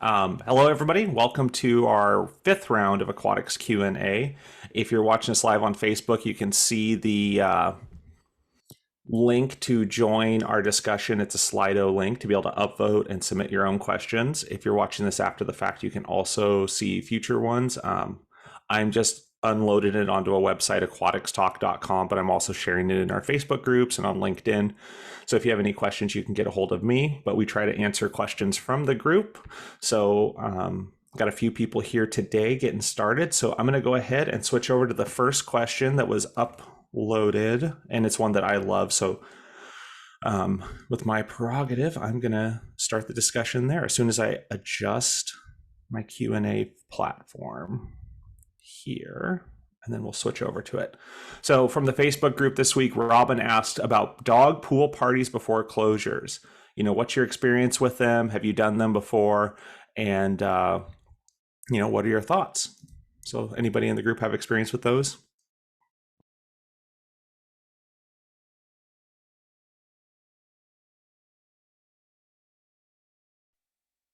Hello, everybody. Welcome to our fifth round of Aquatics Q&A. If you're watching us live on Facebook, you can see the link to join our discussion. It's a Slido link to be able to upvote and submit your own questions. If you're watching this after the fact, you can also see future ones. I'm just unloaded it onto a website, aquaticstalk.com, but I'm also sharing it in our Facebook groups and on LinkedIn. So if you have any questions, you can get a hold of me, but we try to answer questions from the group. So got a few people here today getting started. So I'm going to go ahead and switch over to the first question that was uploaded, and it's one that I love. So with my prerogative, I'm going to start the discussion there as soon as I adjust my Q&A platform here, and then we'll switch over to it. So from the Facebook group this week, Robin asked about dog pool parties before closures. What's your experience with them? Have you done them before? And, what are your thoughts? So anybody in the group have experience with those?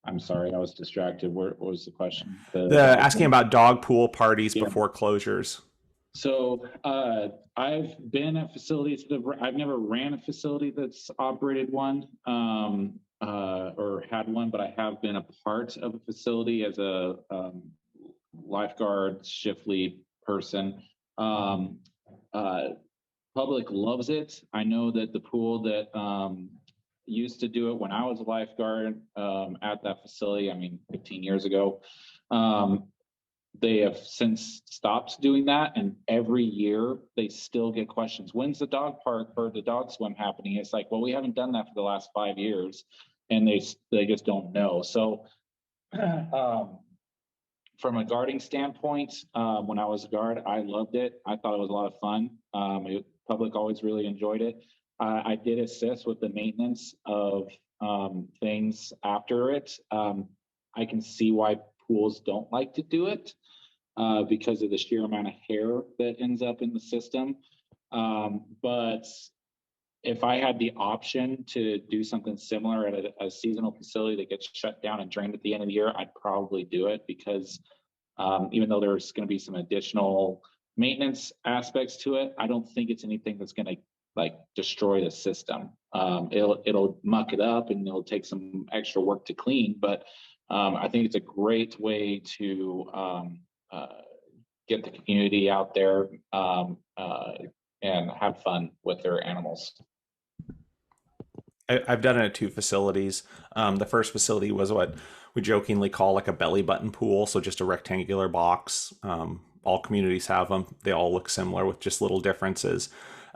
I'm sorry, I was distracted. What was the question? Asking about dog pool parties Yeah. before closures. So I've been at facilities I've never ran a facility that's operated one or had one, but I have been a part of a facility as a lifeguard, shift lead person. Public loves it. I know that the pool that used to do it when I was a lifeguard at that facility, 15 years ago. They have since stopped doing that, and every year they still get questions. When's the dog park or the dog swim happening? It's like, well, we haven't done that for the last 5 years, and they just don't know. So from a guarding standpoint, when I was a guard, I loved it. I thought it was a lot of fun. Public always really enjoyed it. I did assist with the maintenance of things after it. I can see why pools don't like to do it because of the sheer amount of hair that ends up in the system. But if I had the option to do something similar at a seasonal facility that gets shut down and drained at the end of the year, I'd probably do it because even though there's going to be some additional maintenance aspects to it, I don't think it's anything that's going to destroy the system. It'll muck it up and it'll take some extra work to clean, but I think it's a great way to get the community out there and have fun with their animals. I've done it at two facilities. The first facility was what we jokingly call like a belly button pool, so just a rectangular box. All communities have them. They all look similar with just little differences.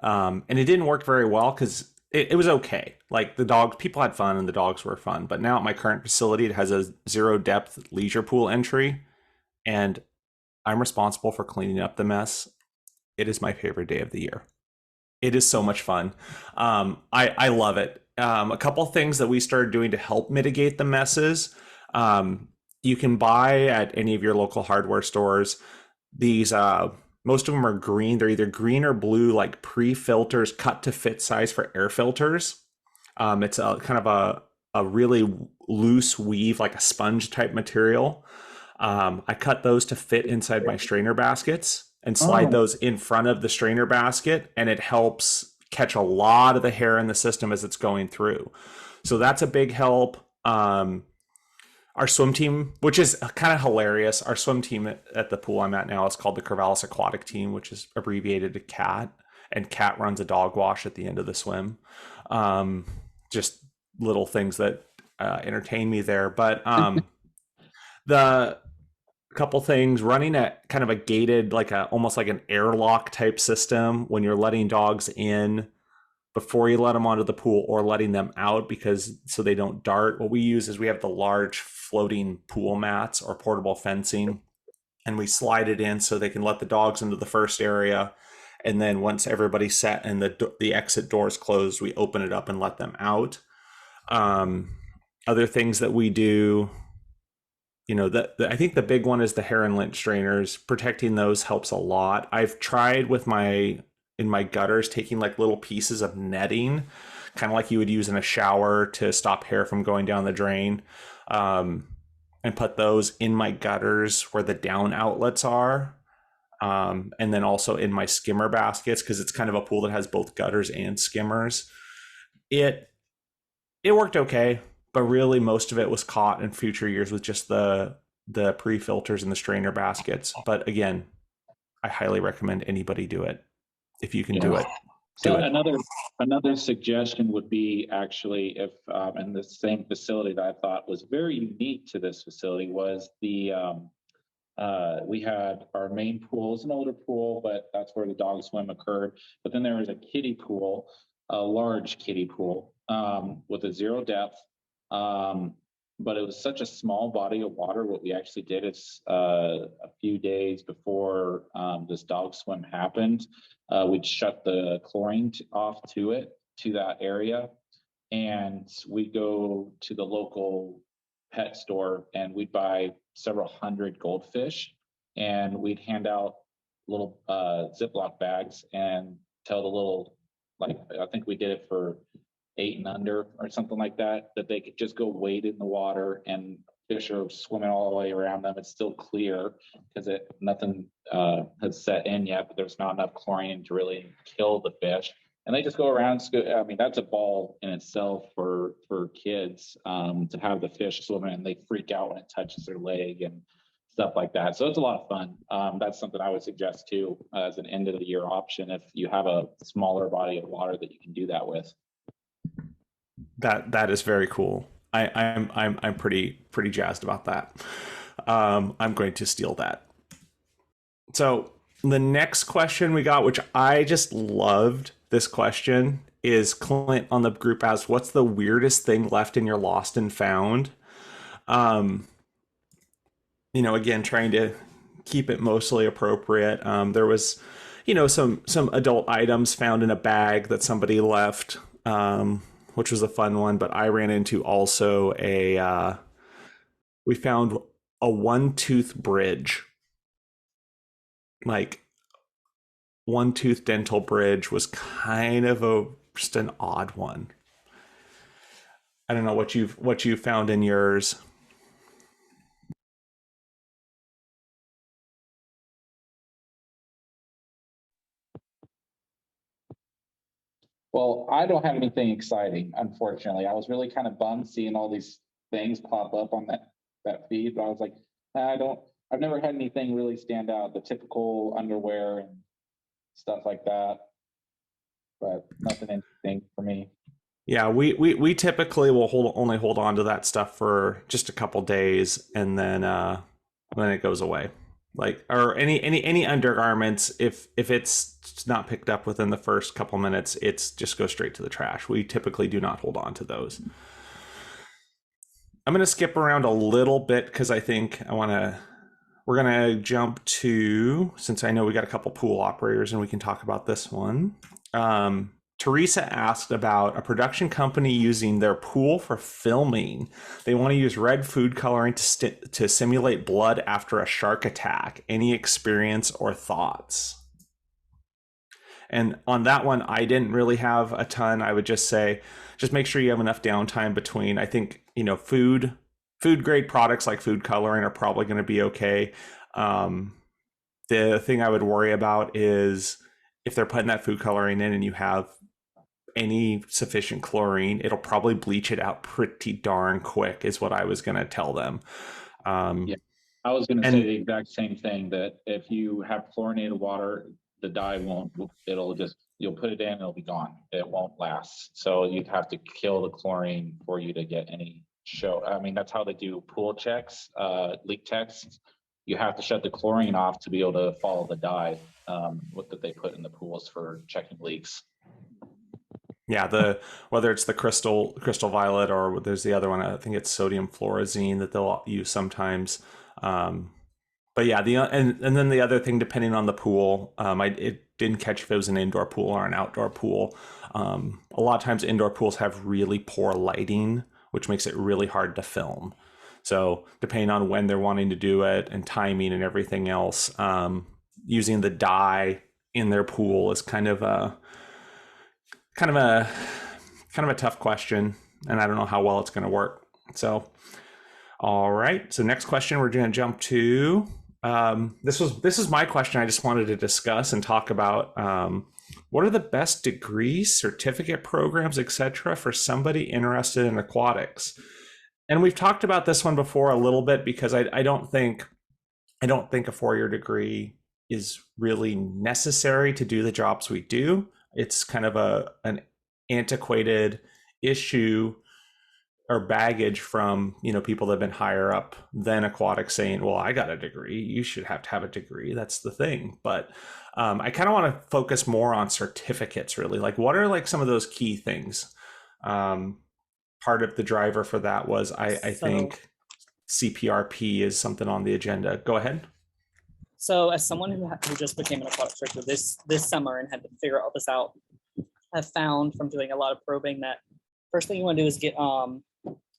And it didn't work very well because it was okay. Like people had fun and the dogs were fun. But now at my current facility, it has a zero depth leisure pool entry, and I'm responsible for cleaning up the mess. It is my favorite day of the year. It is so much fun. I love it. A couple things that we started doing to help mitigate the messes. You can buy at any of your local hardware stores these most of them are green. They're either green or blue, like pre-filters cut to fit size for air filters. It's a kind of a really loose weave, like a sponge type material. I cut those to fit inside my strainer baskets and slide those in front of the strainer basket, and it helps catch a lot of the hair in the system as it's going through. So that's a big help. Our swim team, which is kind of hilarious, our swim team at the pool I'm at now is called the Corvallis Aquatic Team, which is abbreviated to CAT, and CAT runs a dog wash at the end of the swim. Just little things that entertain me there. But the couple things, running at kind of a gated, almost like an airlock type system when you're letting dogs in before you let them onto the pool or letting them out so they don't dart. What we use is we have the large floating pool mats or portable fencing, and we slide it in so they can let the dogs into the first area. And then once everybody's set and the exit doors closed, we open it up and let them out. Other things that we do, I think the big one is the hair and lint strainers. Protecting those helps a lot. I've tried in my gutters, taking like little pieces of netting, kind of like you would use in a shower to stop hair from going down the drain. and put those in my gutters where the down outlets are. And then also in my skimmer baskets, because it's kind of a pool that has both gutters and skimmers. It it worked okay, but really most of it was caught in future years with just the pre-filters and the strainer baskets. But again, I highly recommend anybody do it. If you can Yeah. do it, So do it. another suggestion would be actually if in the same facility that I thought was very unique to this facility was the we had our main pool. It's an older pool, but that's where the dog swim occurred. But then there was a kiddie pool, a large kiddie pool with a zero depth. Um, but it was such a small body of water. What we actually did is a few days before this dog swim happened, we'd shut the chlorine off to it, to that area. And we'd go to the local pet store and we'd buy several hundred goldfish and we'd hand out little Ziploc bags and tell the little, like, I think we did it for 8 and under or something like that, that they could just go wade in the water and fish are swimming all the way around them. It's still clear because nothing has set in yet, but there's not enough chlorine to really kill the fish. And they just go around. I mean, that's a ball in itself for kids to have the fish swimming, and they freak out when it touches their leg and stuff like that. So it's a lot of fun. That's something I would suggest too as an end of the year option if you have a smaller body of water that you can do that with. That is very cool. I'm pretty jazzed about that. I'm going to steal that. So the next question we got, which I just loved this question, is Clint on the group asks, what's the weirdest thing left in your lost and found? Again, trying to keep it mostly appropriate. There was, some adult items found in a bag that somebody left, which was a fun one. But I ran into also we found a one-tooth bridge. Like, one-tooth dental bridge was kind of just an odd one. I don't know what you found in yours. Well, I don't have anything exciting, unfortunately. I was really kind of bummed seeing all these things pop up on that feed, but I was like, I've never had anything really stand out. The typical underwear and stuff like that, but nothing interesting for me. Yeah, we typically will only hold on to that stuff for just a couple days, and then it goes away. Like, or any undergarments, if it's not picked up within the first couple minutes, it's just go straight to the trash. We typically do not hold on to those. I'm going to skip around a little bit because I think we're going to jump to, since I know we got a couple pool operators and we can talk about this one. Teresa asked about a production company using their pool for filming. They want to use red food coloring to simulate blood after a shark attack. Any experience or thoughts? And on that one, I didn't really have a ton. I would just say, just make sure you have enough downtime between. I think, food grade products like food coloring are probably going to be okay. The thing I would worry about is if they're putting that food coloring in and you have any sufficient chlorine, it'll probably bleach it out pretty darn quick, is what I was going to tell them. Yeah, I was going to say the exact same thing, that if you have chlorinated water, the dye you'll put it in, it'll be gone. It won't last. So you'd have to kill the chlorine for you to get any show. I mean, that's how they do pool checks, leak tests. You have to shut the chlorine off to be able to follow the dye that they put in the pools for checking leaks. Yeah, whether it's the crystal violet or there's the other one, I think it's sodium fluorescein that they'll use sometimes. But yeah, and then the other thing, depending on the pool, it didn't catch if it was an indoor pool or an outdoor pool. A lot of times indoor pools have really poor lighting, which makes it really hard to film. So depending on when they're wanting to do it and timing and everything else, using the dye in their pool is kind of a tough question, and I don't know how well it's going to work. So All right. So next question, we're going to jump to this is my question. I just wanted to discuss and talk about what are the best degrees, certificate programs, etc., for somebody interested in aquatics. And we've talked about this one before a little bit because I don't think a 4-year degree is really necessary to do the jobs we do. It's kind of an antiquated issue or baggage from people that have been higher up than aquatics saying, well, I got a degree, you should have to have a degree, that's the thing. But I kind of want to focus more on certificates, really. Like, what are like some of those key things? Part of the driver for that was I think CPRP is something on the agenda. Go ahead. So as someone who just became an aquatic instructor this summer and had to figure all this out, I've found from doing a lot of probing that first thing you want to do is get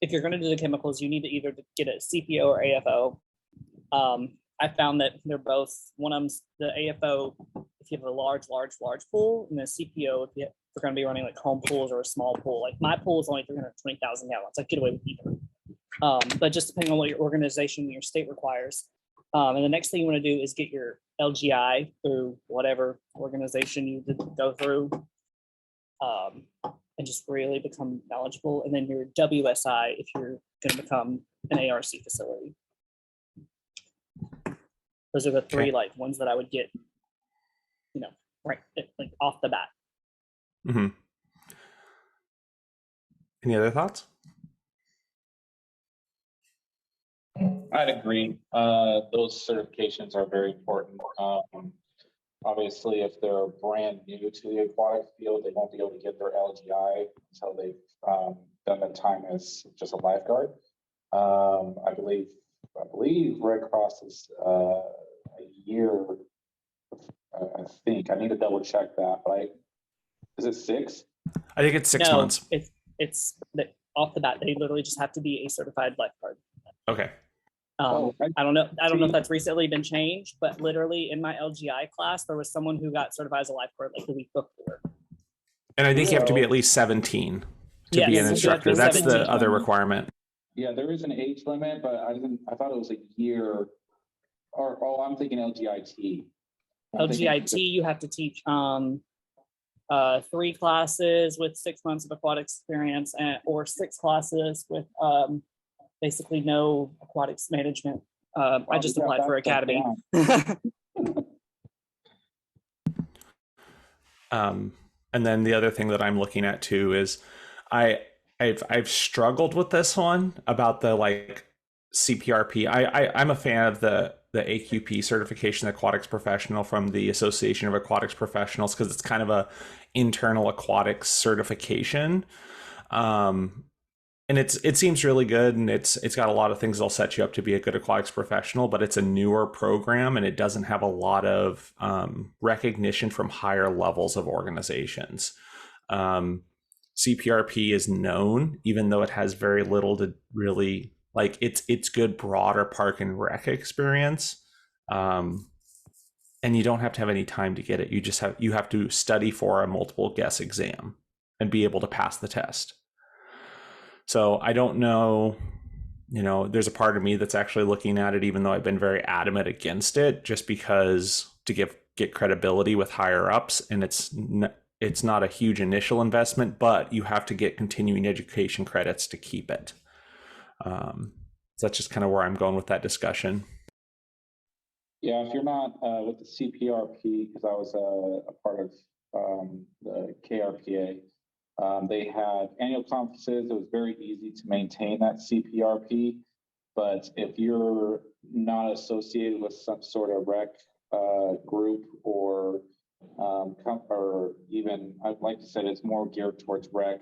if you're going to do the chemicals, you need to either get a CPO or AFO. I found that they're both, one of them's the AFO if you have a large pool, and the CPO if you're going to be running like home pools or a small pool. Like my pool is only 320,000 gallons. I get away with either. But just depending on what your organization and your state requires. And the next thing you want to do is get your LGI through whatever organization you go through. And just really become knowledgeable. And then your WSI if you're going to become an ARC facility. Those are the three like ones that I would get, right like off the bat. Mm-hmm. Any other thoughts? I'd agree. Those certifications are very important. Obviously, if they're brand new to the aquatic field, they won't be able to get their LGI until they've done their time as just a lifeguard. I believe Red Cross is a year. I think I need to double check that, but is it 6? I think it's 6 months. It's off the bat. They literally just have to be a certified lifeguard. Okay. I don't know if that's recently been changed, but literally in my LGI class, there was someone who got certified as a lifeguard like the week before. And I think you have to be at least 17 to be an instructor. That's 17. The other requirement. Yeah, there is an age limit, but I thought it was a year. I'm thinking LGIT. LGIT, you have to teach 3 classes with 6 months of aquatic experience, or 6 classes with basically no aquatics management. I just applied for Academy. And then the other thing that I'm looking at too is I've struggled with this one about the like CPRP. I'm a fan of the AQP certification, Aquatics Professional, from the Association of Aquatics Professionals, because it's kind of a internal aquatics certification. And it seems really good, and it's got a lot of things that'll set you up to be a good aquatics professional, but it's a newer program and it doesn't have a lot of recognition from higher levels of organizations. CPRP is known, even though it has very little to really like. It's good broader park and rec experience, and you don't have to have any time to get it. You have to study for a multiple guess exam and be able to pass the test. So I don't know, there's a part of me that's actually looking at it, even though I've been very adamant against it, just because to get credibility with higher ups, and it's not a huge initial investment, but you have to get continuing education credits to keep it. So that's just kind of where I'm going with that discussion. Yeah, if you're not with the CPRP, because I was a part of the KRPA. They had annual conferences. It was very easy to maintain that CPRP, but if you're not associated with some sort of rec group or even, I'd like to say it's more geared towards rec,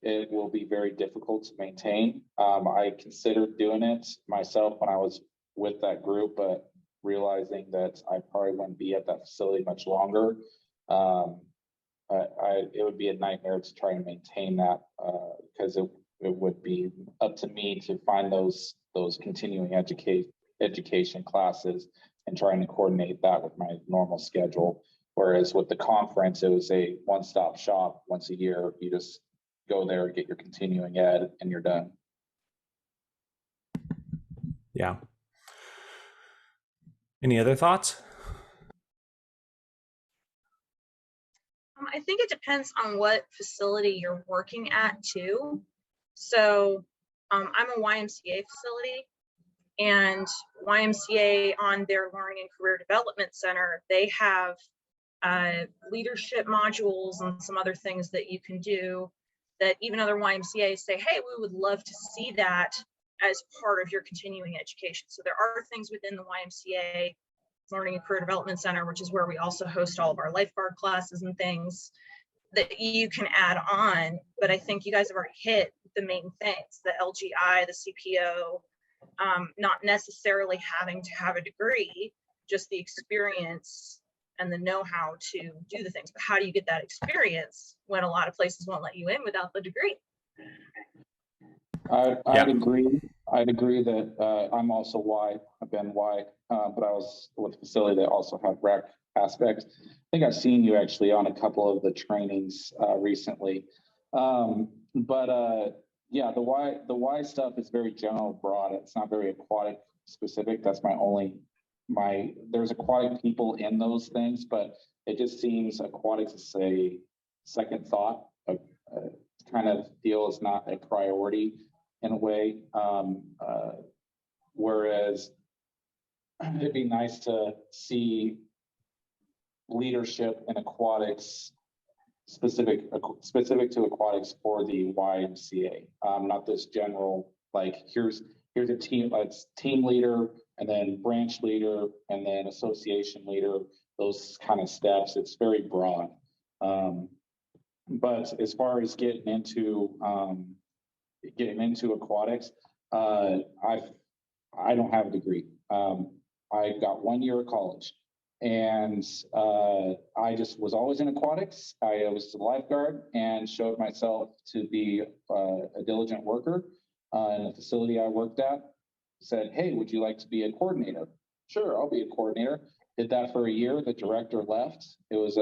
it will be very difficult to maintain. I considered doing it myself when I was with that group, but realizing that I probably wouldn't be at that facility much longer. It would be a nightmare to try and maintain that because it would be up to me to find those continuing education classes and trying to coordinate that with my normal schedule. Whereas with the conference, it was a one-stop shop once a year. You just go there, get your continuing ed, and you're done. Yeah. Any other thoughts? I think it depends on what facility you're working at too. So I'm a YMCA facility, and YMCA on their Learning and Career Development Center, they have leadership modules and some other things that you can do that even other YMCA's say, hey, we would love to see that as part of your continuing education. So there are things within the YMCA Learning and Career Development Center, which is where we also host all of our lifeguard classes and things that you can add on. But I think you guys have already hit the main things, the LGI, the CPO, not necessarily having to have a degree, just the experience and the know-how to do the things. But how do you get that experience when a lot of places won't let you in without the degree? I'd agree. I'd agree that I'm also Y. I've been Y, but I was with a facility that also had rec aspects. I think I've seen you actually on a couple of the trainings recently. Yeah, the Y stuff is very general, broad. It's not very aquatic specific. That's there's aquatic people in those things, but it just seems aquatics is a second thought, a kind of deal is not a priority in a way. Whereas it'd be nice to see leadership in aquatics specific to aquatics for the YMCA, not this general, like here's a team, it's team leader and then branch leader and then association leader, those kind of steps. It's very broad. But as far as getting into aquatics, I don't have a degree. I got 1 year of college, and I just was always in aquatics. I was a lifeguard and showed myself to be a diligent worker in the facility I worked at. Said, hey, would you like to be a coordinator? Sure, I'll be a coordinator. Did that for a year. The director left. It was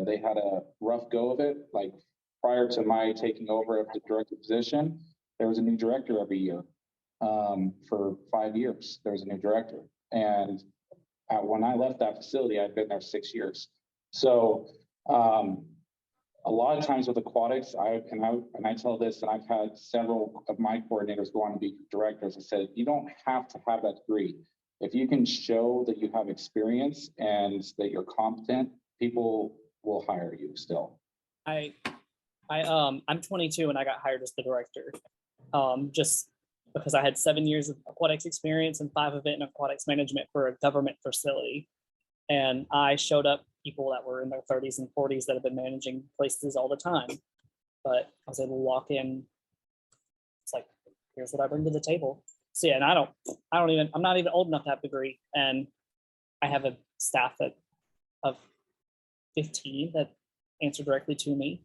they had a rough go of it. Like prior to my taking over of the director position, there was a new director every year. For 5 years, there was a new director. And when I left that facility, I'd been there 6 years. So a lot of times with aquatics, I tell this, and I've had several of my coordinators go on to be directors. I said, you don't have to have that degree. If you can show that you have experience and that you're competent, people will hire you still. I'm 22 and I got hired as the director, just because I had 7 years of aquatics experience and 5 of it in aquatics management for a government facility. And I showed up people that were in their 30s and 40s that have been managing places all the time. But I was able to walk in. It's like, here's what I bring to the table. So yeah, and I'm not even old enough to have a degree. And I have a staff of 15 that answer directly to me.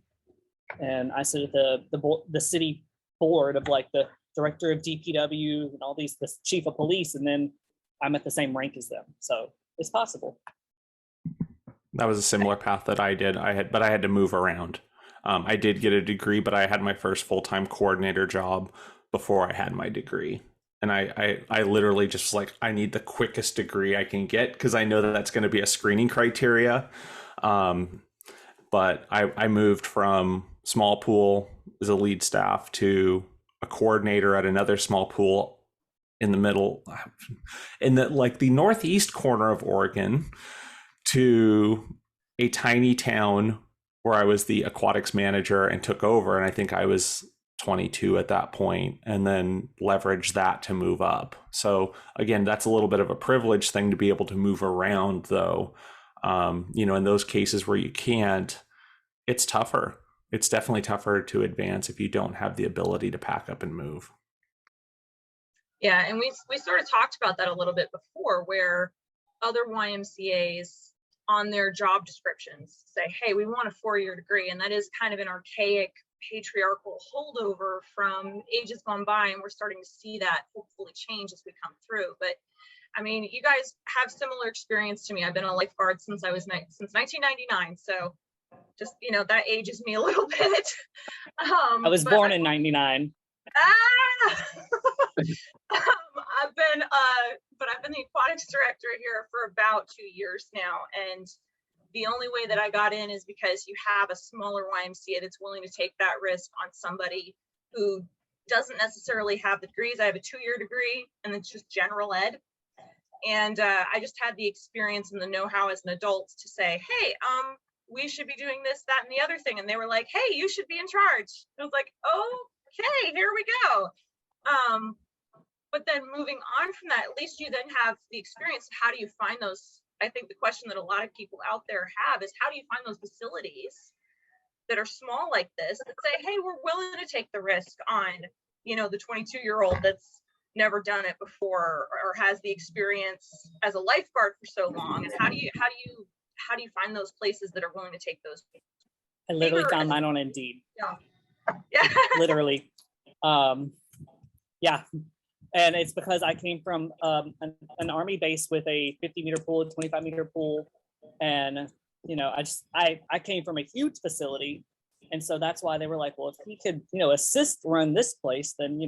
And I sit at the city board of like the director of DPW and all these, the chief of police, and then I'm at the same rank as them. So it's possible. That was a similar path that I did. But I had to move around. I did get a degree, but I had my first full-time coordinator job before I had my degree. And I literally just like, I need the quickest degree I can get because I know that that's going to be a screening criteria. But I moved from small pool as a lead staff to a coordinator at another small pool in the middle, in the northeast corner of Oregon, to a tiny town where I was the aquatics manager and took over. And I think I was 22 at that point, and then leveraged that to move up. So again, that's a little bit of a privileged thing to be able to move around, though. In those cases where you can't, it's tougher. It's definitely tougher to advance if you don't have the ability to pack up and move. Yeah, and we sort of talked about that a little bit before, where other YMCA's on their job descriptions say, hey, we want a 4-year degree. And that is kind of an archaic patriarchal holdover from ages gone by. And we're starting to see that hopefully change as we come through. But I mean, you guys have similar experience to me. I've been a lifeguard since 1999. So just, that ages me a little bit. I was born in 99. Ah! I've been the aquatics director here for about 2 years now, and the only way that I got in is because you have a smaller YMCA that's willing to take that risk on somebody who doesn't necessarily have the degrees. I have a 2-year degree, and it's just general ed. And I just had the experience and the know-how as an adult to say, hey, we should be doing this, that, and the other thing. And they were like, hey, you should be in charge. I was like, okay, here we go. But then moving on from that, at least you then have the experience. How do you find those? I think the question that a lot of people out there have is, how do you find those facilities that are small like this that say, hey, we're willing to take the risk on, the 22-year-old that's never done it before or has the experience as a lifeguard for so long? And how do you find those places that are willing to take those? I literally found mine on Indeed. Yeah. Literally. Yeah. And it's because I came from an Army base with a 50-meter pool, a 25-meter pool. And, I came from a huge facility. And so that's why they were like, well, if he could, assist run this place, then,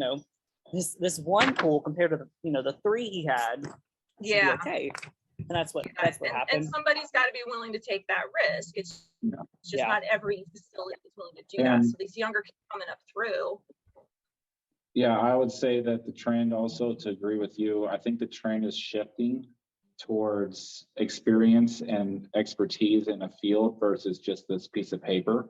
this one pool compared to the 3 he had. Yeah. Okay. And that's what happened. And somebody's got to be willing to take that risk. It's just not every facility is willing to do that. So these younger kids coming up through. Yeah, I would say that the trend also, to agree with you, I think the trend is shifting towards experience and expertise in a field versus just this piece of paper.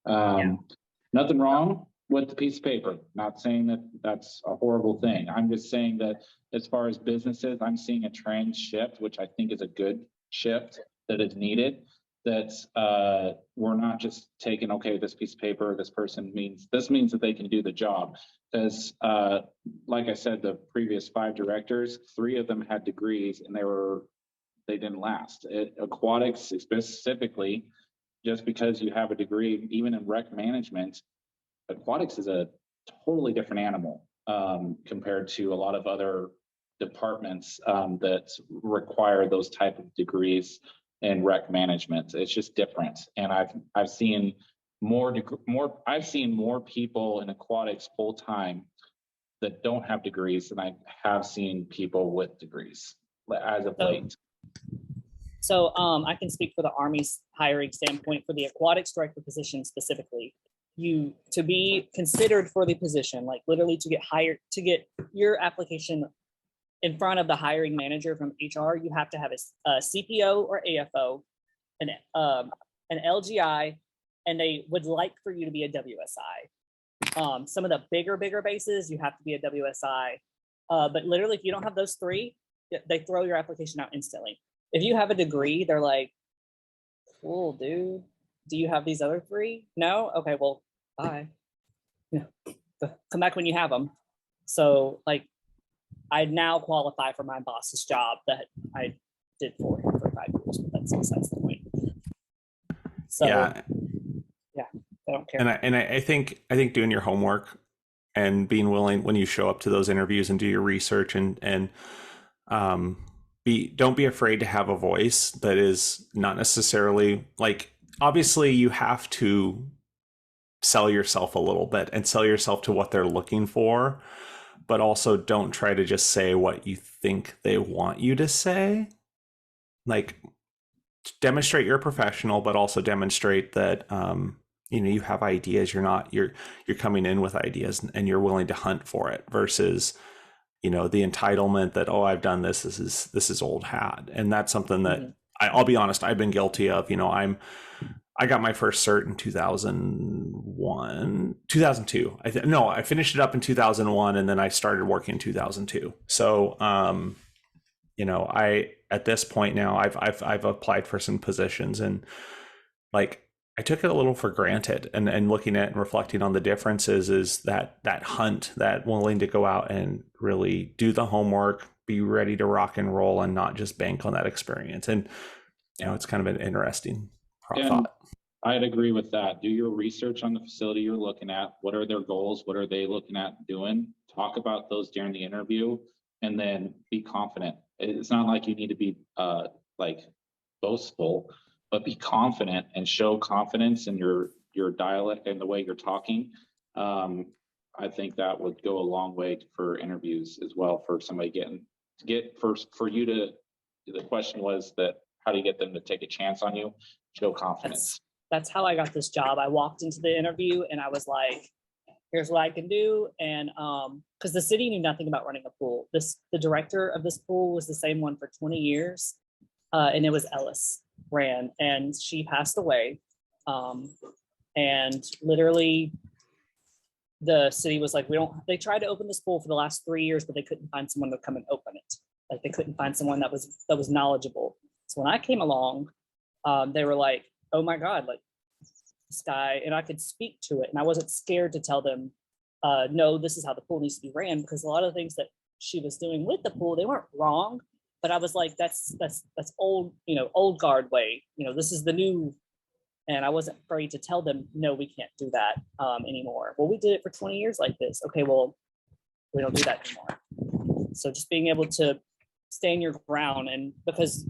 Nothing wrong with the piece of paper. Not saying that that's a horrible thing. I'm just saying that as far as businesses, I'm seeing a trend shift, which I think is a good shift that is needed. That we're not just taking, okay, this piece of paper, this person means that they can do the job. Because like I said, the previous 5 directors, 3 of them had degrees and they didn't last. Aquatics specifically, just because you have a degree, even in rec management, aquatics is a totally different animal compared to a lot of other departments that require those type of degrees in rec management. It's just different. And I've seen more people in aquatics full time that don't have degrees than I have seen people with degrees as of late. So I can speak for the Army's hiring standpoint for the aquatics director position specifically. You to be considered for the position, like literally to get hired, to get your application in front of the hiring manager from HR, you have to have a CPO or AFO, an LGI, and they would like for you to be a WSI. Some of the bigger bases, you have to be a WSI. But literally, if you don't have those 3, they throw your application out instantly. If you have a degree, they're like, cool, dude. Do you have these other 3? No? Okay, well, bye. Come back when you have them. So, like, I now qualify for my boss's job that I did for him for 5 years, but that's besides the point. So, yeah, I don't care. And I think doing your homework and being willing when you show up to those interviews and do your research and don't be afraid to have a voice that is not necessarily like, obviously you have to sell yourself a little bit and sell yourself to what they're looking for, but also don't try to just say what you think they want you to say. Like, demonstrate you're a professional, but also demonstrate that you have ideas. You're coming in with ideas and you're willing to hunt for it versus the entitlement that, oh, I've done this. This is old hat. And that's something that I'll be honest, I've been guilty of. I got my first cert in 2002. I finished it up in 2001 and then I started working in 2002. So, I, at this point now, I've applied for some positions and like, I took it a little for granted, and looking at and reflecting on the differences is that hunt, that willing to go out and really do the homework, be ready to rock and roll and not just bank on that experience. And, it's kind of an interesting thought. I'd agree with that. Do your research on the facility you're looking at. What are their goals? What are they looking at doing? Talk about those during the interview and then be confident. It's not like you need to be boastful, but be confident and show confidence in your dialect and the way you're talking. I think that would go a long way for interviews as well, for somebody for you to, the question was that, how do you get them to take a chance on you? Show confidence. That's how I got this job. I walked into the interview and I was like, here's what I can do. And because the city knew nothing about running a pool. The director of this pool was the same one for 20 years. And it was Ellis ran, and she passed away. And literally the city was like, they tried to open this pool for the last 3 years, but they couldn't find someone to come and open it. Like they couldn't find someone that was knowledgeable. So when I came along, they were like, oh my God, like this guy, and I could speak to it. And I wasn't scared to tell them, no, this is how the pool needs to be ran, because a lot of the things that she was doing with the pool, they weren't wrong, but I was like, that's old, old guard way, this is the new. And I wasn't afraid to tell them, no, we can't do that anymore. Well, we did it for 20 years like this. Okay, well, we don't do that anymore. So just being able to stand your ground, and because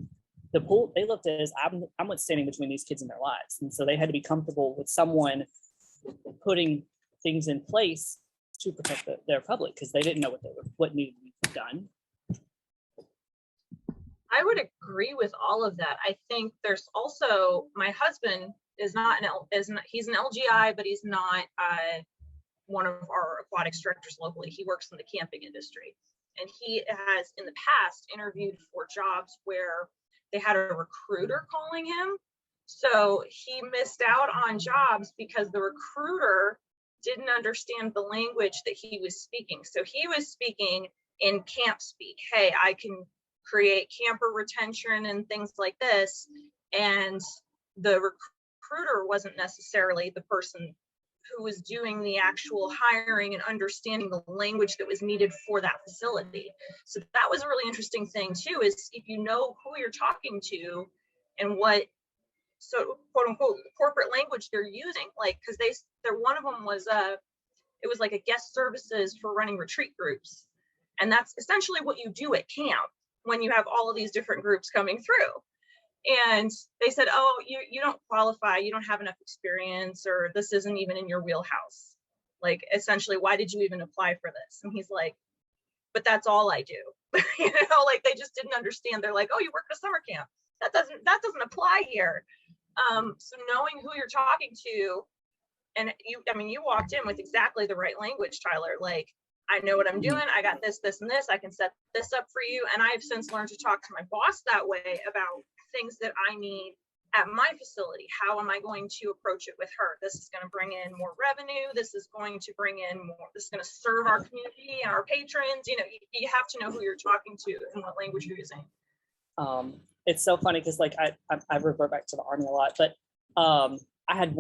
the pool, they looked at it as I'm what's standing between these kids and their lives. And so they had to be comfortable with someone putting things in place to protect their public, because they didn't know what needed to be done. I would agree with all of that. I think there's also, my husband is not he's an LGI, but he's not one of our aquatics directors locally. He works in the camping industry, and he has in the past interviewed for jobs where they had a recruiter calling him. So he missed out on jobs because the recruiter didn't understand the language that he was speaking. So he was speaking in camp speak. Hey, I can create camper retention and things like this. And the recruiter wasn't necessarily the person who was doing the actual hiring and understanding the language that was needed for that facility. So that was a really interesting thing too, is if you know who you're talking to and what, so quote unquote, corporate language they're using, like, because one of them was it was like a guest services for running retreat groups. And that's essentially what you do at camp when you have all of these different groups coming through. And they said, oh, you don't qualify, you don't have enough experience, or this isn't even in your wheelhouse. Like, essentially, why did you even apply for this? And he's like, but that's all I do. Like they just didn't understand. They're like, oh, you work at a summer camp. That doesn't apply here. So knowing who you're talking to, and you walked in with exactly the right language, Tyler. Like, I know what I'm doing. I got this, this, and this. I can set this up for you. And I've since learned to talk to my boss that way about things that I need at my facility. How am I going to approach it with her? This is going to bring in more revenue. This is going to bring in more. This is going to serve our community and our patrons. You have to know who you're talking to and what language you're using. It's so funny because like I revert back to the Army a lot, but I had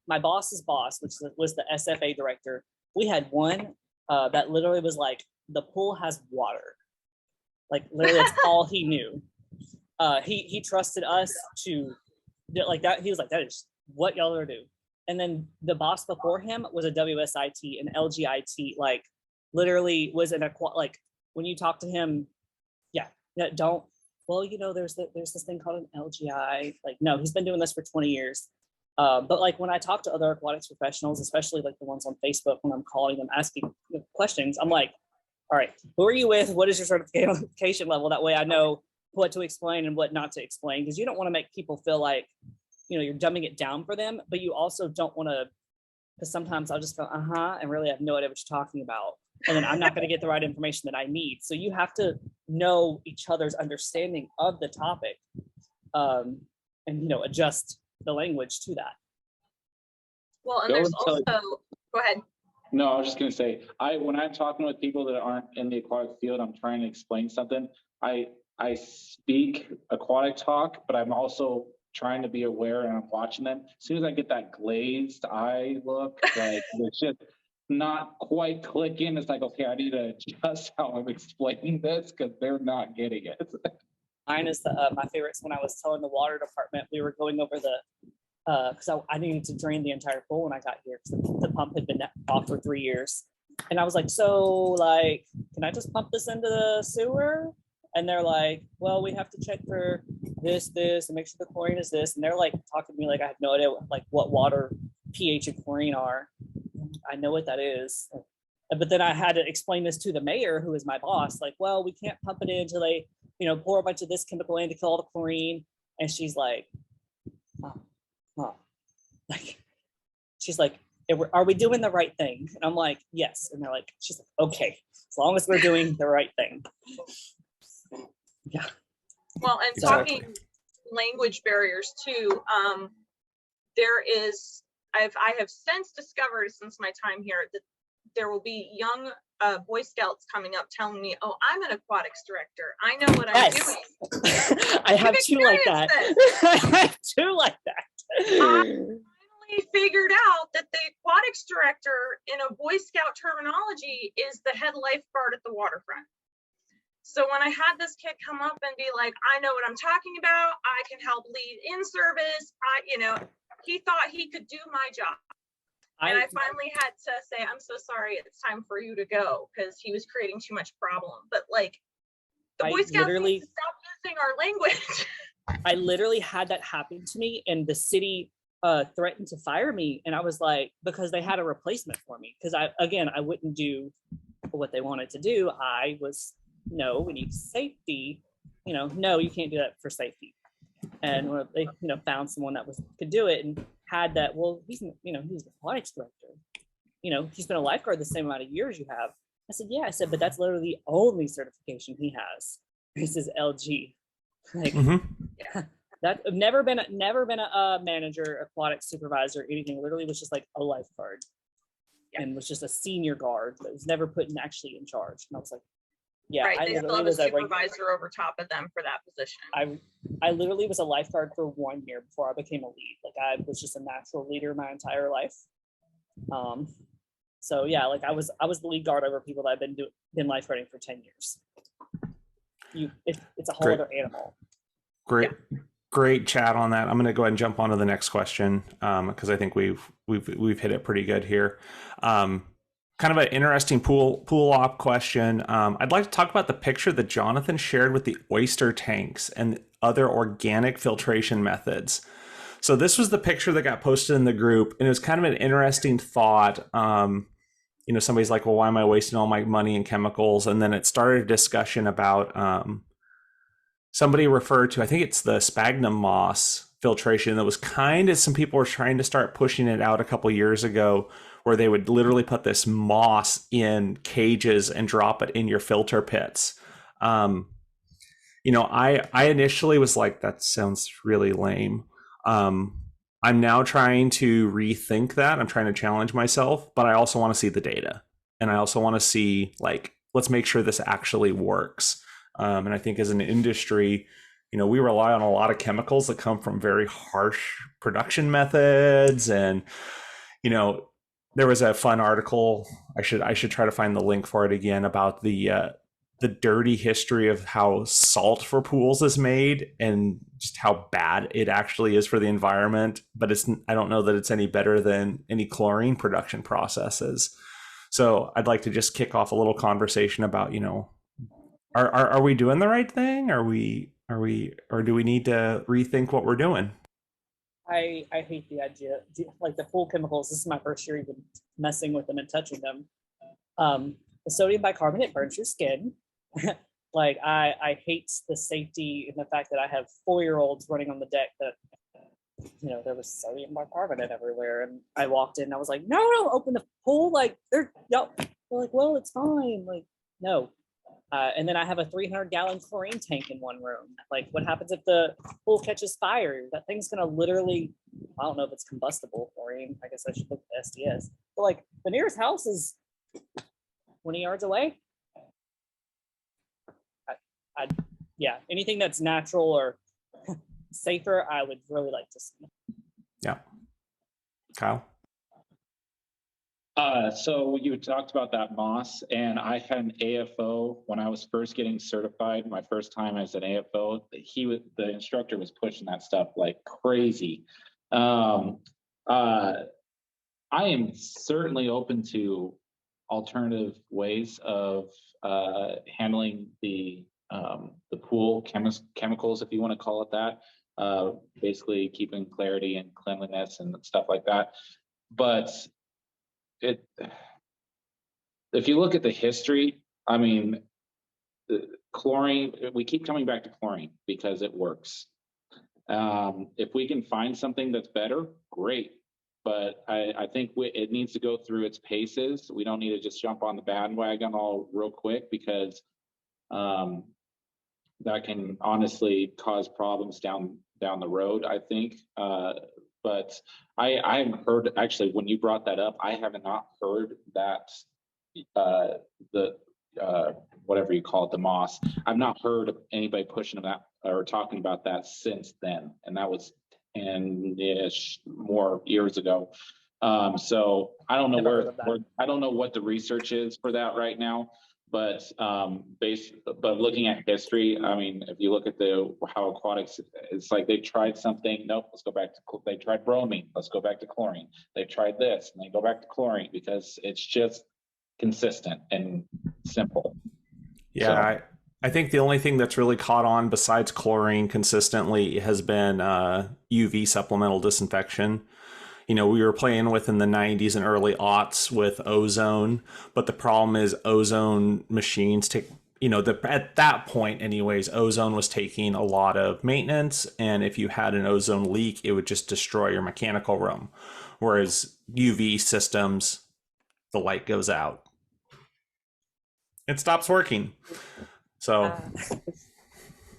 my boss's boss, which was the SFA director. We had one that literally was like, the pool has water. Like literally that's all he knew. He trusted us to like that. He was like, that is what y'all are do. And then the boss before him was a WSIT, an LGIT, like literally was like when you talk to him, there's this thing called an LGI. Like, no, he's been doing this for 20 years. But like when I talk to other aquatics professionals, especially like the ones on Facebook, when I'm calling them asking questions, I'm like, all right, who are you with? What is your certification level? That way I know what to explain and what not to explain, because you don't want to make people feel like, you're dumbing it down for them, but you also don't want to, because sometimes I'll just go, and really have no idea what you're talking about. And then I'm not going to get the right information that I need. So you have to know each other's understanding of the topic and, adjust the language to that. Well, and there's also, go ahead. No, I was just going to say, when I'm talking with people that aren't in the aquatic field, I'm trying to explain something. I speak aquatic talk, but I'm also trying to be aware, and I'm watching them. As soon as I get that glazed eye look, like it's just not quite clicking. It's like, okay, I need to adjust how I'm explaining this because they're not getting it. Mine is my favorites. When I was telling the water department, we were going over because I needed to drain the entire pool when I got here because the pump had been off for 3 years. And I was like, so like, can I just pump this into the sewer? And they're like, well, we have to check for this, and make sure the chlorine is this. And they're like talking to me like I have no idea what water pH and chlorine are. I know what that is. But then I had to explain this to the mayor, who is my boss, like, well, we can't pump it in until they, pour a bunch of this chemical in to kill all the chlorine. And she's like, huh. Like, she's like, are we doing the right thing? And I'm like, yes. And they're like, she's like, okay, as long as we're doing the right thing. Yeah. Well, and Exactly. talking language barriers too, I have since discovered since my time here that there will be young Boy Scouts coming up telling me, oh, I'm an aquatics director. I know what I'm doing. I have two like that. I have two like that. I finally figured out that the aquatics director in a Boy Scout terminology is the head lifeguard at the waterfront. So when I had this kid come up and be like, I know what I'm talking about, I can help lead in service, he thought he could do my job. And I finally had to say, I'm so sorry, it's time for you to go, because he was creating too much problem. But like, the Boy Scouts need to stop using our language. I literally had that happen to me, and the city threatened to fire me. And I was like, because they had a replacement for me. Because I wouldn't do what they wanted to do. I was, no, we need safety. No, you can't do that for safety. And when they, found someone that could do it and had that, well, he's the aquatics director. He's been a lifeguard the same amount of years you have. I said, yeah. I said, but that's literally the only certification he has. This is LG. Like, yeah, that never been a manager, aquatic supervisor, anything. Literally was just like a lifeguard, and was just a senior guard, but was never put actually in charge. And I was like, yeah, right. They still have a supervisor like, over top of them for that position. I literally was a lifeguard for 1 year before I became a lead. Like, I was just a natural leader my entire life. So yeah, like I was the lead guard over people that have been lifeguarding for 10 years. It's a whole other animal. Great chat on that. I'm going to go ahead and jump on to the next question, because I think we've hit it pretty good here. Kind of an interesting pool op question. I'd like to talk about the picture that Jonathan shared with the oyster tanks and other organic filtration methods. So this was the picture that got posted in the group, and it was kind of an interesting thought. Somebody's like, well, why am I wasting all my money in chemicals? And then it started a discussion about somebody referred to, I think it's the sphagnum moss filtration, that was kind of, some people were trying to start pushing it out a couple years ago, where they would literally put this moss in cages and drop it in your filter pits. I initially was like, that sounds really lame. I'm now trying to rethink that. I'm trying to challenge myself, but I also want to see the data. And I also want to see, like, let's make sure this actually works. And I think as an industry, we rely on a lot of chemicals that come from very harsh production methods. And, there was a fun article, I should try to find the link for it again, about the dirty history of how salt for pools is made and just how bad it actually is for the environment. But I don't know that it's any better than any chlorine production processes. So I'd like to just kick off a little conversation about, are we doing the right thing? Or do we need to rethink what we're doing? I hate the idea, like the pool chemicals. This is my first year even messing with them and touching them. The sodium bicarbonate burns your skin. Like, I hate the safety and the fact that I have 4-year-olds running on the deck that, there was sodium bicarbonate everywhere. And I walked in and I was like, no, open the pool. Like, they're like, well, it's fine. Like, no. And then I have a 300-gallon chlorine tank in one room. Like, what happens if the pool catches fire? That thing's gonna literally, I don't know if it's combustible chlorine. I guess I should look at the SDS. But like, the nearest house is 20 yards away. Yeah, anything that's natural or safer, I would really like to see. Yeah. Kyle? So you talked about that moss, and I had an AFO when I was first getting certified. My first time as an AFO, the instructor was pushing that stuff like crazy. I am certainly open to alternative ways of handling the pool chemicals, if you want to call it that. Basically keeping clarity and cleanliness and stuff like that. But if you look at the history, I mean, chlorine, we keep coming back to chlorine because it works. If we can find something that's better, great. But I think it needs to go through its paces. We don't need to just jump on the bandwagon all real quick, because that can honestly cause problems down the road, I think. But I haven't heard, actually, when you brought that up, I have not heard that the whatever you call it, the moss. I've not heard of anybody pushing that or talking about that since then, and that was 10-ish more years ago. So I don't know I don't know what the research is for that right now, but but looking at history, I mean, if you look at how aquatics, it's like they tried something. Nope, let's go back to. They tried bromine. Let's go back to chlorine. They tried this, and they go back to chlorine, because it's just consistent and simple. Yeah, so. I think the only thing that's really caught on besides chlorine consistently has been UV supplemental disinfection. You know, we were playing with in the 90s and early aughts with ozone, but the problem is ozone machines take, you know, at that point anyways, ozone was taking a lot of maintenance, and if you had an ozone leak, it would just destroy your mechanical room. Whereas UV systems, the light goes out. It stops working. So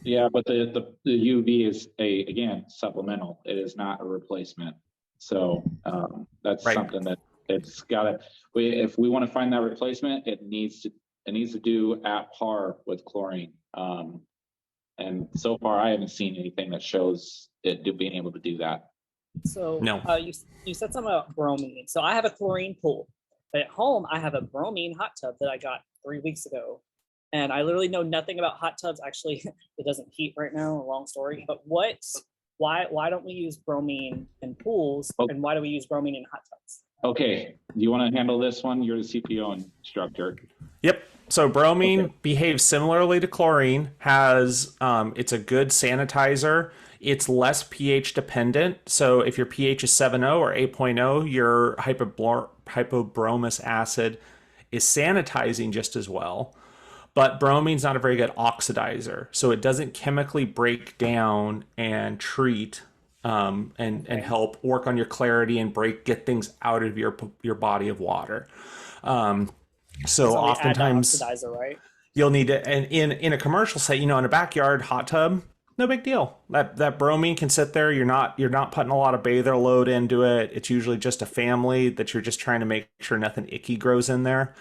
yeah, but the UV is again supplemental. It is not a replacement. So that's right. Something that it's got to. If we want to find that replacement, it needs to do at par with chlorine. And so far, I haven't seen anything that shows it being able to do that. So no. You said something about bromine. So I have a chlorine pool, but at home I have a bromine hot tub that I got 3 weeks ago. And I literally know nothing about hot tubs. Actually, it doesn't heat right now, a long story. But why don't we use bromine in pools, and why do we use bromine in hot tubs? Okay, you want to handle this one? You're the CPO instructor. Yep. So bromine behaves similarly to chlorine, it's a good sanitizer. It's less pH dependent. So if your pH is 7.0 or 8.0, your hypobromous acid is sanitizing just as well. But bromine's not a very good oxidizer, so it doesn't chemically break down and treat and help work on your clarity and get things out of your body of water. So oftentimes oxidizer, right? You'll need to, and in a commercial set, you know, in a backyard hot tub, no big deal. That bromine can sit there. You're not putting a lot of bather load into it. It's usually just a family that you're just trying to make sure nothing icky grows in there.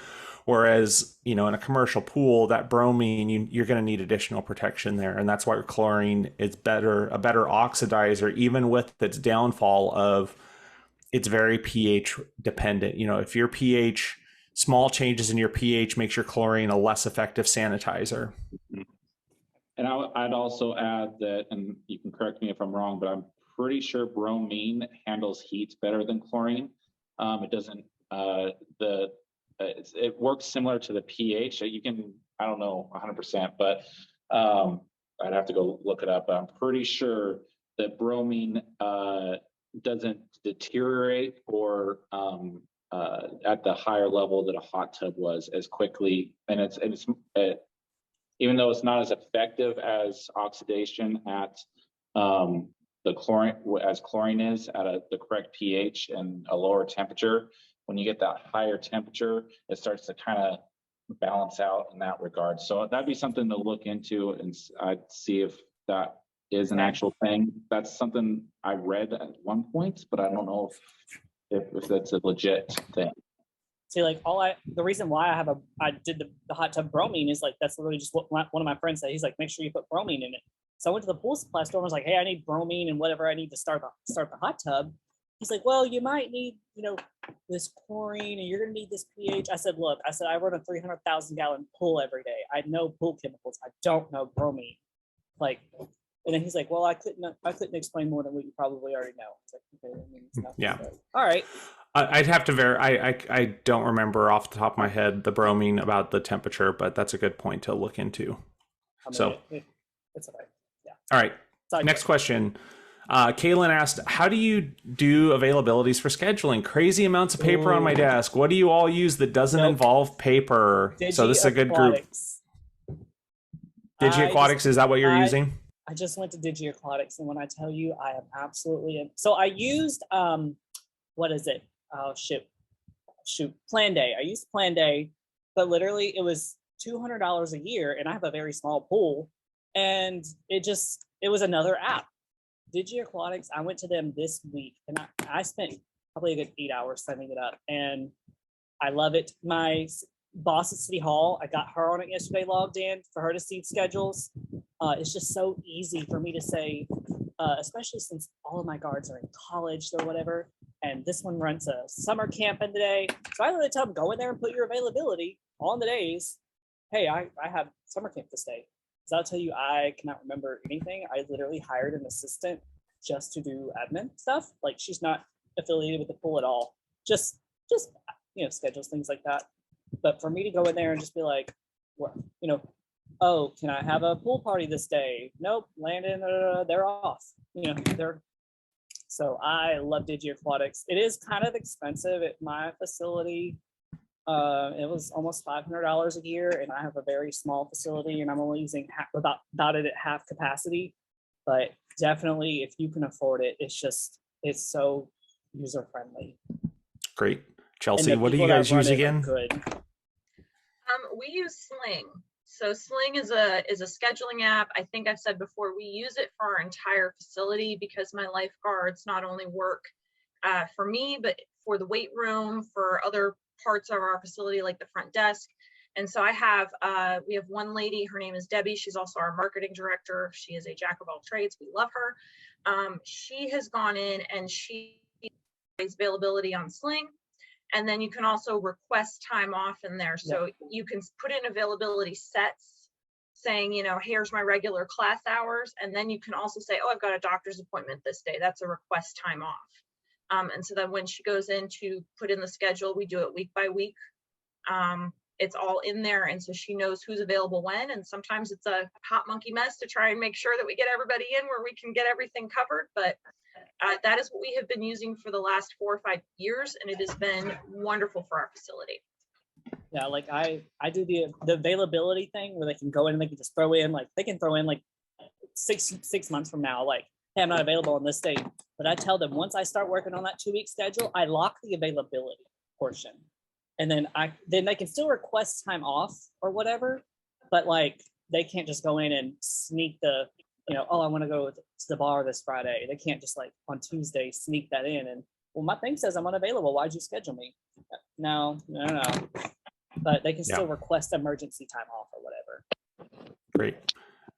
Whereas, you know, in a commercial pool, that bromine, you're going to need additional protection there. And that's why chlorine is a better oxidizer, even with its downfall of it's very pH dependent. You know, if your pH, small changes in your pH makes your chlorine a less effective sanitizer. And I'd also add that, and you can correct me if I'm wrong, but I'm pretty sure bromine handles heat better than chlorine. It doesn't, it works similar to the pH. You can, I don't know 100%, but I'd have to go look it up. But I'm pretty sure that bromine doesn't deteriorate or at the higher level that a hot tub was as quickly. And it's even though it's not as effective as oxidation at the chlorine, as chlorine is at the correct pH and a lower temperature, when you get that higher temperature, it starts to kind of balance out in that regard. So that'd be something to look into, and I'd see if that is an actual thing. That's something I read at one point, but I don't know if that's a legit thing. See, like the reason why I did the hot tub bromine is like, that's literally just what one of my friends said. He's like, make sure you put bromine in it. So I went to the pool supply store and was like, hey, I need bromine and whatever I need to start the hot tub. He's like, well, you might need, you know, this chlorine and you're going to need this pH. I said, look, I run a 300,000 gallon pool every day. I know pool chemicals. I don't know bromine. Like, and then he's like, well, I couldn't explain more than what you probably already know. It's like, okay, I mean, it's nothing, yeah. But, all right. I'd have to I don't remember off the top of my head the bromine about the temperature, but that's a good point to look into. I mean, so it's all right. Yeah. All right. Next question. Kaylin asked, how do you do availabilities for scheduling? Crazy amounts of paper on my desk. What do you all use that doesn't Nope. involve paper? So this is a good group. DigiAquatics, is that what you're using? I just went to DigiAquatics, and when I tell you, I am absolutely so I used what is it? Oh shoot, Plan Day. I used Plan Day, but literally it was $200 a year, and I have a very small pool, and it was another app. DigiAquatics, I went to them this week, and I spent probably a good 8 hours setting it up, and I love it. My boss at City Hall, I got her on it yesterday, logged in for her to see schedules. It's just so easy for me to say, especially since all of my guards are in college or whatever, and this one runs a summer camp in the day. So I literally tell them, go in there and put your availability on the days. Hey, I have summer camp this day. So I'll tell you, I cannot remember anything. I literally hired an assistant just to do admin stuff. Like, she's not affiliated with the pool at all. Just schedules, things like that. But for me to go in there and just be like, what, oh, can I have a pool party this day? Nope, Landon, they're off. So I love DigiAquatics. It is kind of expensive at my facility. It was almost $500 a year, and I have a very small facility, and I'm only using about it at half capacity. But definitely, if you can afford it, it's so user friendly. Great. Chelsea, what do you guys use again? Good. We use Sling. So Sling is a scheduling app. I think I've said before, we use it for our entire facility because my lifeguards not only work for me, but for the weight room, for other parts of our facility, like the front desk. And so we have one lady, her name is Debbie. She's also our marketing director. She is a jack of all trades. We love her. She has gone in and she has availability on Sling. And then you can also request time off in there. So you can put in availability sets saying, here's my regular class hours. And then you can also say, oh, I've got a doctor's appointment this day. That's a request time off. And so then when she goes in to put in the schedule, we do it week by week. It's all in there. And so she knows who's available when. And sometimes it's a hot monkey mess to try and make sure that we get everybody in where we can get everything covered. But that is what we have been using for the last 4 or 5 years, and it has been wonderful for our facility. Yeah, like I do the availability thing where they can go in and they can just throw in, like they can throw in like six months from now, like, hey, I'm not available on this date. But I tell them once I start working on that 2-week schedule, I lock the availability portion. And then they can still request time off or whatever, but like they can't just go in and sneak the, oh, I want to go to the bar this Friday. They can't just like on Tuesday sneak that in and, well, my thing says I'm unavailable. Why'd you schedule me? No. But they can still request emergency time off or whatever. Great.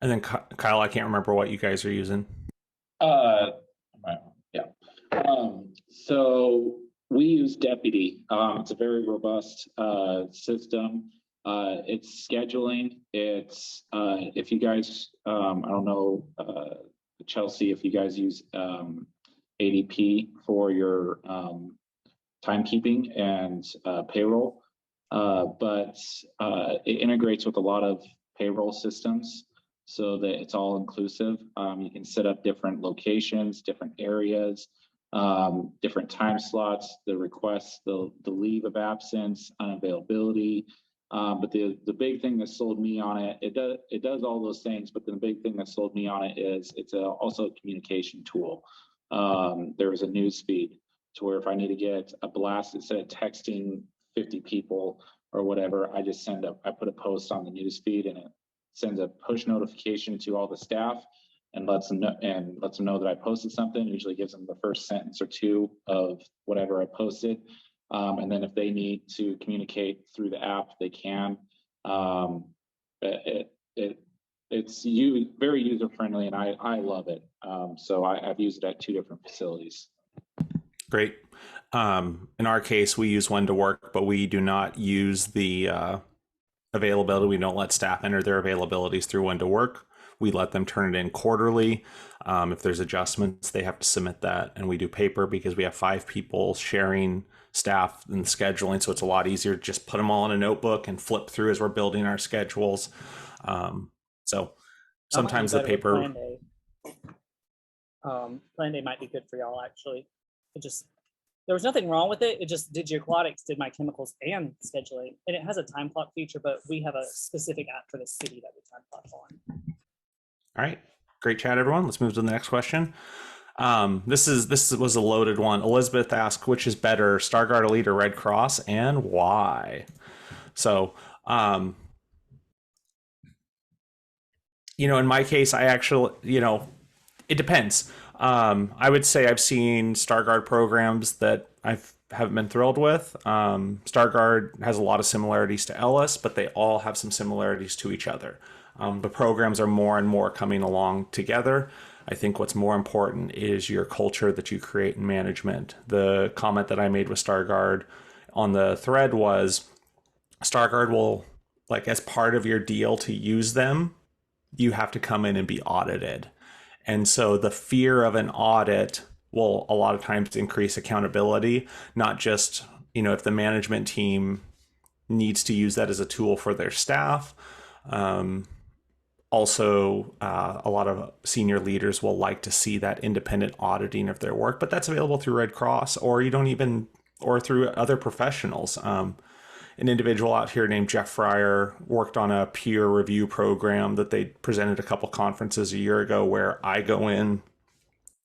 And then Kyle, I can't remember what you guys are using. So we use Deputy. It's a very robust system. It's scheduling. It's if you guys, I don't know, Chelsea, if you guys use ADP for your timekeeping and payroll, but it integrates with a lot of payroll systems so that it's all inclusive. You can set up different locations, different areas, different time slots, the requests, the leave of absence, unavailability. But the big thing that sold me on it, it does all those things, but the big thing that sold me on it is it's also a communication tool. There is a news feed to where if I need to get a blast, instead of texting 50 people or whatever, I put a post on the news feed and it sends a push notification to all the staff and lets them know that I posted something. Usually gives them the first sentence or two of whatever I posted. And then if they need to communicate through the app, they can. It's very user friendly, and I love it. So I've used it at 2 different facilities. Great. In our case, we use One to Work, but we do not use the availability. We don't let staff enter their availabilities through One to Work. We let them turn it in quarterly. If there's adjustments, they have to submit that, and we do paper because we have 5 people sharing staff and scheduling, so it's a lot easier to just put them all in a notebook and flip through as we're building our schedules. So sometimes the paper. Plan day might be good for y'all, actually. There was nothing wrong with it. It just Aquatics did my chemicals and scheduling, and it has a time clock feature, but we have a specific app for the city that we time clock on. All right, great chat, everyone. Let's move to the next question. This was a loaded one. Elizabeth asked, which is better, Starguard Elite or Red Cross, and why? So, in my case, I actually, it depends. I would say I've seen Starguard programs that haven't been thrilled with. Starguard has a lot of similarities to Ellis, but they all have some similarities to each other. The programs are more and more coming along together. I think what's more important is your culture that you create in management. The comment that I made with Starguard on the thread was Starguard will, like, as part of your deal to use them, you have to come in and be audited. And so the fear of an audit will a lot of times increase accountability, not just, if the management team needs to use that as a tool for their staff. Also, a lot of senior leaders will like to see that independent auditing of their work, but that's available through Red Cross, or through other professionals. An individual out here named Jeff Fryer worked on a peer review program that they presented a couple conferences a year ago, where I go in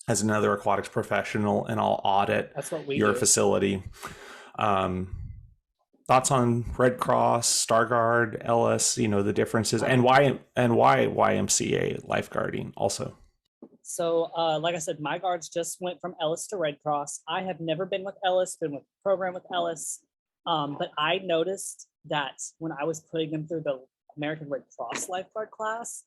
as another aquatics professional and I'll audit your facility. Thoughts on Red Cross, Starguard, Ellis, the differences, and why YMCA lifeguarding also? So, like I said, my guards just went from Ellis to Red Cross. I have never been with Ellis, been with the program with Ellis. But I noticed that when I was putting them through the American Red Cross lifeguard class,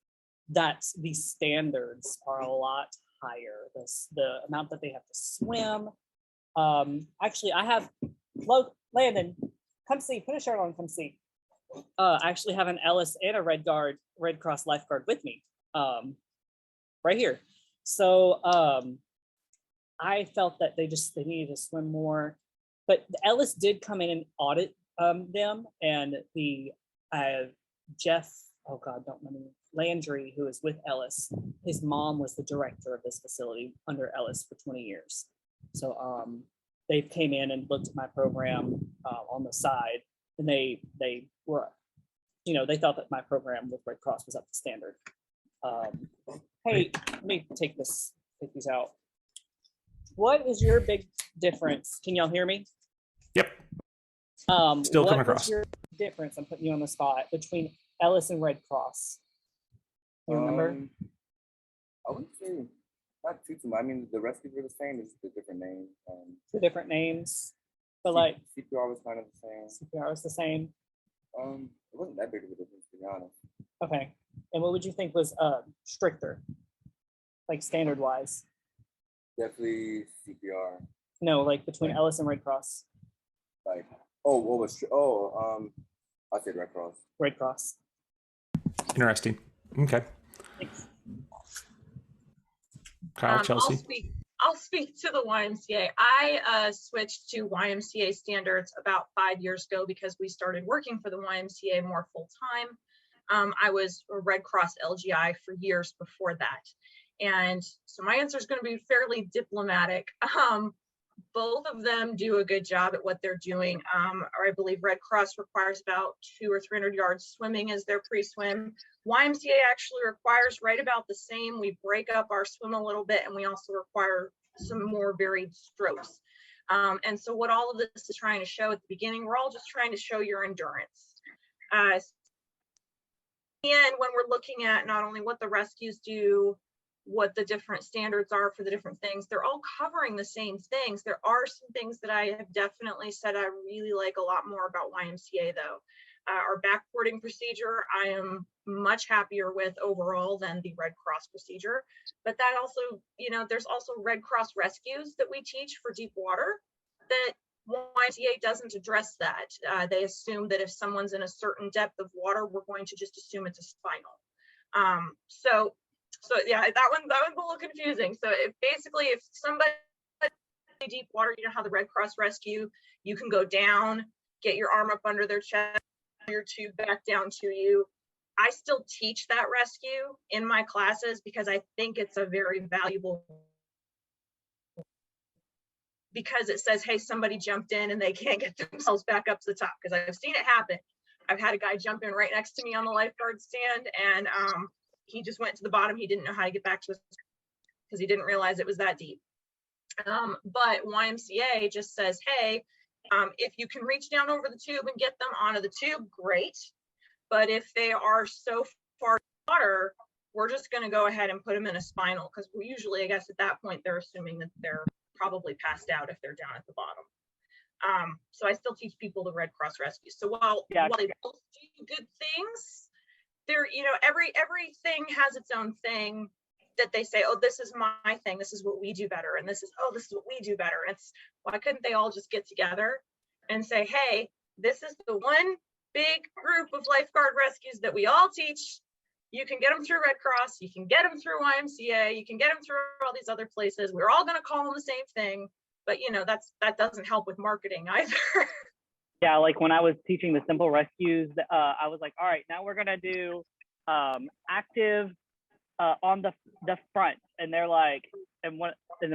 that the standards are a lot higher. The amount that they have to swim. Actually, I have Landon, come see. Put a shirt on. Come see. I actually have an Ellis and a Red Cross lifeguard with me, right here. So I felt that they needed to swim more. But Ellis did come in and audit them, and the Jeff, oh God, don't let me, Landry, who is with Ellis, his mom was the director of this facility under Ellis for 20 years. So they came in and looked at my program on the side, and they were, they thought that my program with Red Cross was up to standard. Hey, let me take these out. What is your big difference? Can y'all hear me? Yep. Still coming across. What's your difference? I'm putting you on the spot between Ellis and Red Cross. You remember? I wouldn't say not too much. I mean, the rescues were the same. It's just a different name. Two different names, but like CPR was kind of the same. CPR was the same. It wasn't that big of a difference, to be honest. Okay. And what would you think was stricter, like standard wise? Definitely CPR. No, like between Ellis and Red Cross. Like, I said Red Cross. Red Cross. Interesting. Okay. Thanks. Kyle, Chelsea. I'll speak to the YMCA. I switched to YMCA standards about 5 years ago because we started working for the YMCA more full time. I was a Red Cross LGI for years before that. And so my answer is going to be fairly diplomatic. Both of them do a good job at what they're doing. Or I believe Red Cross requires about 200 or 300 yards swimming as their pre-swim. YMCA actually requires right about the same. We break up our swim a little bit, and we also require some more varied strokes. And so what all of this is trying to show at the beginning, we're all just trying to show your endurance. And when we're looking at not only what the rescues do, what the different standards are for the different things, they're all covering the same things. There are some things that I have definitely said I really like a lot more about YMCA though. Our backboarding procedure, I am much happier with overall than the Red Cross procedure. But that also, there's also Red Cross rescues that we teach for deep water that YMCA doesn't address that. They assume that if someone's in a certain depth of water, we're going to just assume it's a spinal. So yeah, that one's a little confusing. So if somebody deep water, you know how the Red Cross rescue, you can go down, get your arm up under their chest, your tube back down to you. I still teach that rescue in my classes because I think it's a very valuable because it says, hey, somebody jumped in and they can't get themselves back up to the top, because I've seen it happen. I've had a guy jump in right next to me on the lifeguard stand, and he just went to the bottom. He didn't know how to get back to his, because he didn't realize it was that deep. But YMCA just says, hey, if you can reach down over the tube and get them onto the tube, great. But if they are so far water, we're just going to go ahead and put them in a spinal, because we usually, I guess at that point, they're assuming that they're probably passed out if they're down at the bottom. So I still teach people the Red Cross rescues. So while they both do good things, they're, you know, everything has its own thing that they say, oh, this is my thing, this is what we do better, and this is what we do better. It's, why couldn't they all just get together and say, hey, this is the one big group of lifeguard rescues that we all teach. You can get them through Red Cross, you can get them through YMCA, you can get them through all these other places. We're all going to call them the same thing, but you know, that doesn't help with marketing either. Yeah, like when I was teaching the simple rescues, I was like, all right, now we're gonna do active on the front, and they're like, and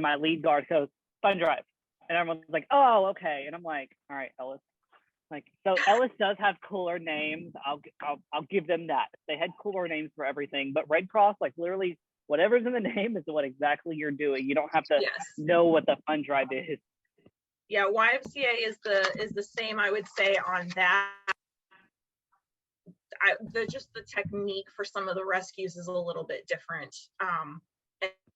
my lead guard goes, fun drive, and everyone's like, oh, okay, and I'm like, all right, Ellis. Like, so Ellis does have cooler names. I'll give them that. They had cooler names for everything, but Red Cross, like literally whatever's in the name is what exactly you're doing. You don't have to know what the fun drive is. Yeah, YMCA is the same, I would say, on that. Just the technique for some of the rescues is a little bit different.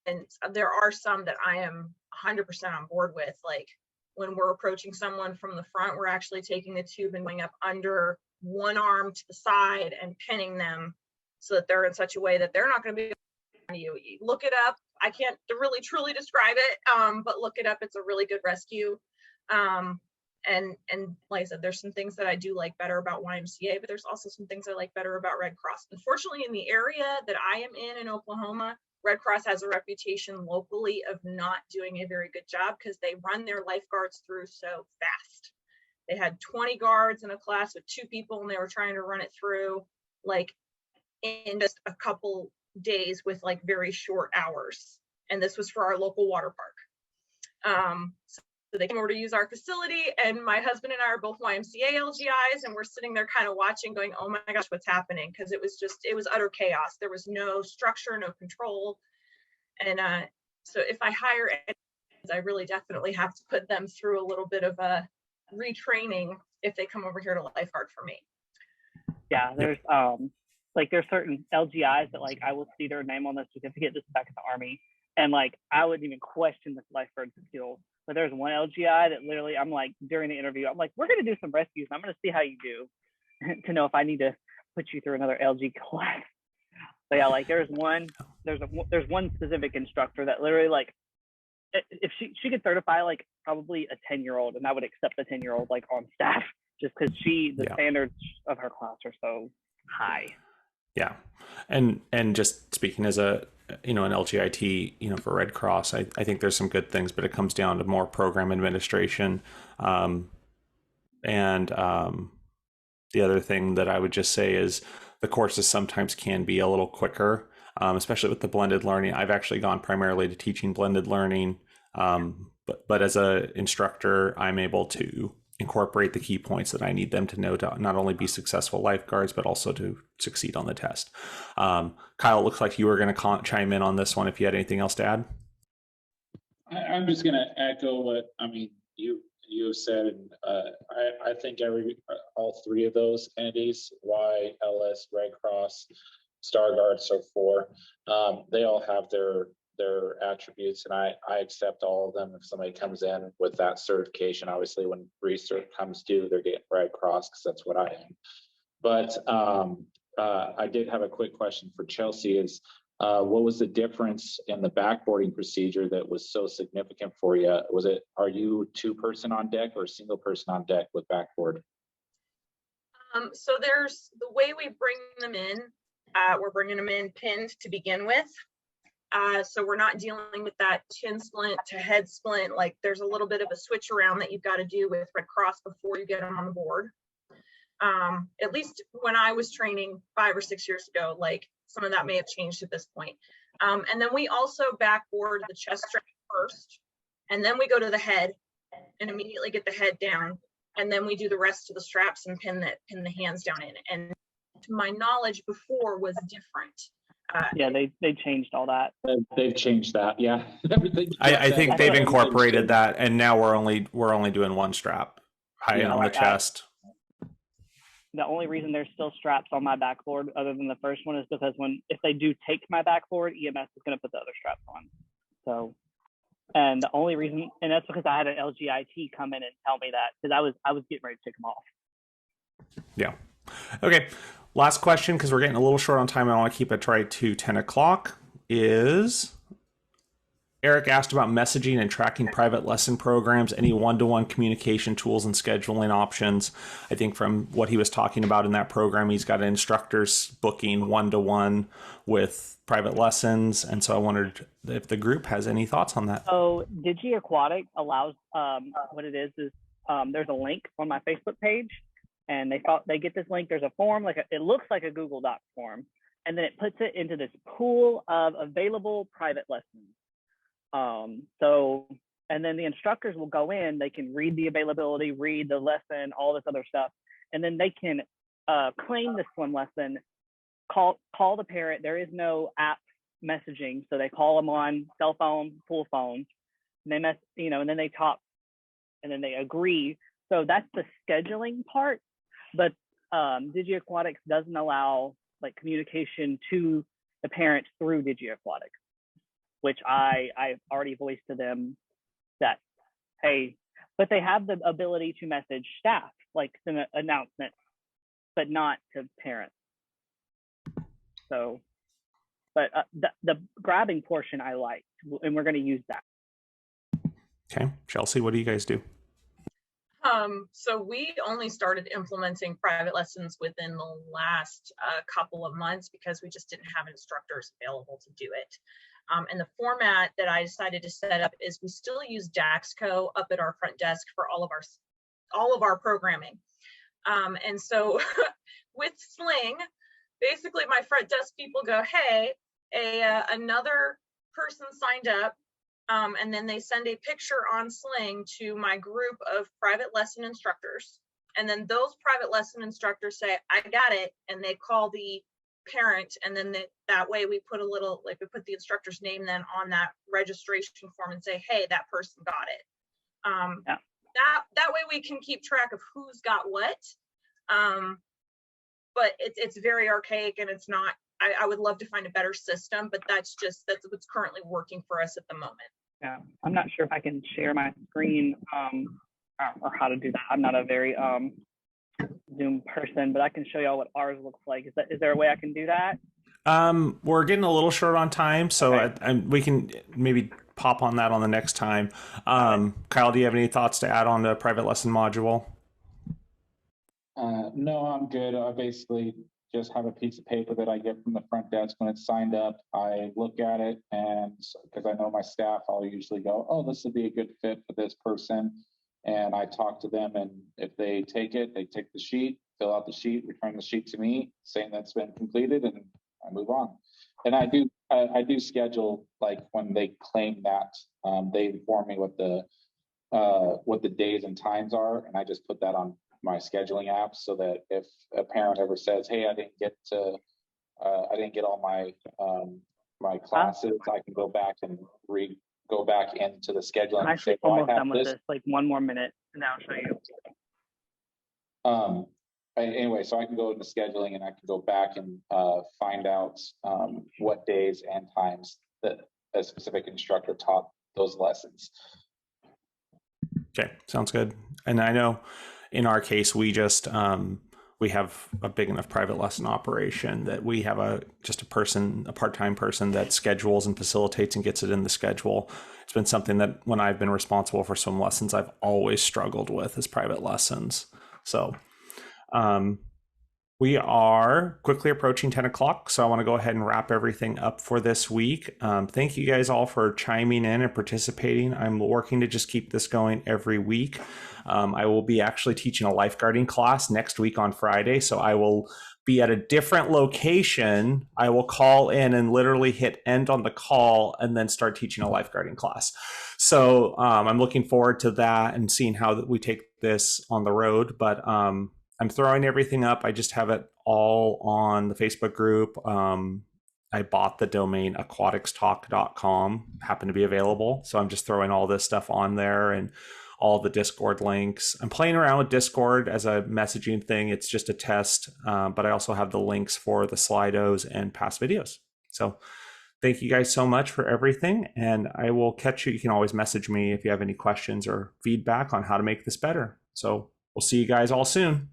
And there are some that I am 100% on board with. Like when we're approaching someone from the front, we're actually taking the tube and going up under one arm to the side and pinning them so that they're in such a way that they're not going to be on you. Look it up. I can't really truly describe it, but look it up. It's a really good rescue. And like I said, there's some things that I do like better about YMCA, but there's also some things I like better about Red Cross. Unfortunately, in the area that I am in Oklahoma, Red Cross has a reputation locally of not doing a very good job because they run their lifeguards through so fast. They had 20 guards in a class with 2 people, and they were trying to run it through like in just a couple days with like very short hours. And this was for our local water park. So they came over to use our facility, and my husband and I are both YMCA LGIs, and we're sitting there kind of watching going, oh my gosh, what's happening? Because it was utter chaos. There was no structure, no control. And so if I hire, I really definitely have to put them through a little bit of a retraining if they come over here to lifeguard for me. Yeah, there's like there's certain LGIs that like I will see their name on the certificate. This is back in the Army, and like I wouldn't even question this lifeguard skill. But there's one LGI that literally, I'm like, during the interview, I'm like, we're going to do some rescues. I'm going to see how you do to know if I need to put you through another LG class. So yeah, like there's one specific instructor that literally like, if she could certify like probably a 10-year-old, and I would accept a 10-year-old like on staff just because the standards of her class are so high. Yeah. And just speaking as an LGIT, for Red Cross, I think there's some good things, but it comes down to more program administration. And the other thing that I would just say is the courses sometimes can be a little quicker, especially with the blended learning. I've actually gone primarily to teaching blended learning. But as an instructor, I'm able to incorporate the key points that I need them to know to not only be successful lifeguards, but also to succeed on the test. Kyle, it looks like you were going to chime in on this one if you had anything else to add. I'm just going to echo what you have said, and I think all 3 of those entities, YLS, Red Cross, Star Guard, so forth, they all have their attributes, and I accept all of them. If somebody comes in with that certification, obviously when research comes due, they're getting Red Cross because that's what I am. But I did have a quick question for Chelsea is, what was the difference in the backboarding procedure that was so significant for you? Are you 2-person on deck or single person on deck with backboard? So there's the way we bring them in. We're bringing them in pinned to begin with. So we're not dealing with that chin splint to head splint. Like there's a little bit of a switch around that you've got to do with Red Cross before you get them on the board. At least when I was training 5 or 6 years ago, like some of that may have changed at this point. And then we also backboard the chest strap first, and then we go to the head, and immediately get the head down. And then we do the rest of the straps and pin the hands down in. And to my knowledge, before was different. Yeah, they changed all that. They've changed that. Yeah. Everything. I think they've Everything's incorporated changed. that, and now we're only doing one strap, high Yeah, on the like chest. The only reason there's still straps on my backboard other than the first one is because if they do take my backboard, EMS is going to put the other straps on. So, and the only reason, and that's because I had an LGIT come in and tell me that, because I was getting ready to take them off. Yeah. Okay. Last question, because we're getting a little short on time. I want to keep it right to 10 o'clock. Is Eric asked about messaging and tracking private lesson programs, any one-to-one communication tools and scheduling options. I think from what he was talking about in that program, he's got instructors booking one-to-one with private lessons. And so I wondered if the group has any thoughts on that. So Aquatics allows, what it is there's a link on my Facebook page, and they get this link. There's a form, it looks like a Google Docs form, and then it puts it into this pool of available private lessons. And then the instructors will go in, they can read the availability, read the lesson, all this other stuff. And then they can claim the swim lesson, call the parent. There is no app messaging. So they call them on cell phone, pool phones, and and then they talk and then they agree. So that's the scheduling part. But Aquatics doesn't allow communication to the parents through Aquatics, which I've already voiced to them that, hey, but they have the ability to message staff, an announcement, but not to parents. So, but the grabbing portion I liked, and we're going to use that. Okay. Chelsea, what do you guys do? So we only started implementing private lessons within the last couple of months because we just didn't have instructors available to do it. And the format that I decided to set up is we still use Daxco up at our front desk for all of our programming. And so with Sling, basically my front desk people go, hey, another person signed up. And then they send a picture on Sling to my group of private lesson instructors. And then those private lesson instructors say, I got it. And they call the parent. And then that way we put we put the instructor's name then on that registration form and say, hey, that person got it. Yeah. That way we can keep track of who's got what. But it's very archaic and it's not, I would love to find a better system, but that's what's currently working for us at the moment. Yeah, I'm not sure if I can share my screen or how to do that. I'm not a very Zoom person, but I can show y'all what ours looks like. Is there a way I can do that? We're getting a little short on time, so Okay. we can maybe pop on that on the next time. Kyle, do you have any thoughts to add on the private lesson module? No, I'm good. I basically just have a piece of paper that I get from the front desk when it's signed up. I look at it, and because I know my staff, I'll usually go, oh, this would be a good fit for this person. And I talk to them, and if they take it, they take the sheet, fill out the sheet, return the sheet to me, saying that's been completed, and I move on. And I do schedule, when they claim that, they inform me what the days and times are, and I just put that on my scheduling app so that if a parent ever says, hey, I didn't get all my classes, I can go back and go back into the scheduling. I'm actually almost done with this, one more minute, and I'll show you. Anyway, so I can go into scheduling and I can go back and find out what days and times that a specific instructor taught those lessons. Okay, sounds good. And I know in our case, we just we have a big enough private lesson operation that we have a part-time person that schedules and facilitates and gets it in the schedule. It's been something that when I've been responsible for swim lessons, I've always struggled with is private lessons. So we are quickly approaching 10 o'clock, so I want to go ahead and wrap everything up for this week. Thank you guys all for chiming in and participating. I'm working to just keep this going every week. I will be actually teaching a lifeguarding class next week on Friday, so I will be at a different location. I will call in and literally hit end on the call and then start teaching a lifeguarding class. So I'm looking forward to that and seeing how we take this on the road. But I'm throwing everything up. I just have it all on the Facebook group. I bought the domain aquaticstalk.com, happened to be available. So I'm just throwing all this stuff on there and all the Discord links. I'm playing around with Discord as a messaging thing. It's just a test, but I also have the links for the Slidos and past videos. So thank you guys so much for everything. And I will catch you. You can always message me if you have any questions or feedback on how to make this better. So we'll see you guys all soon.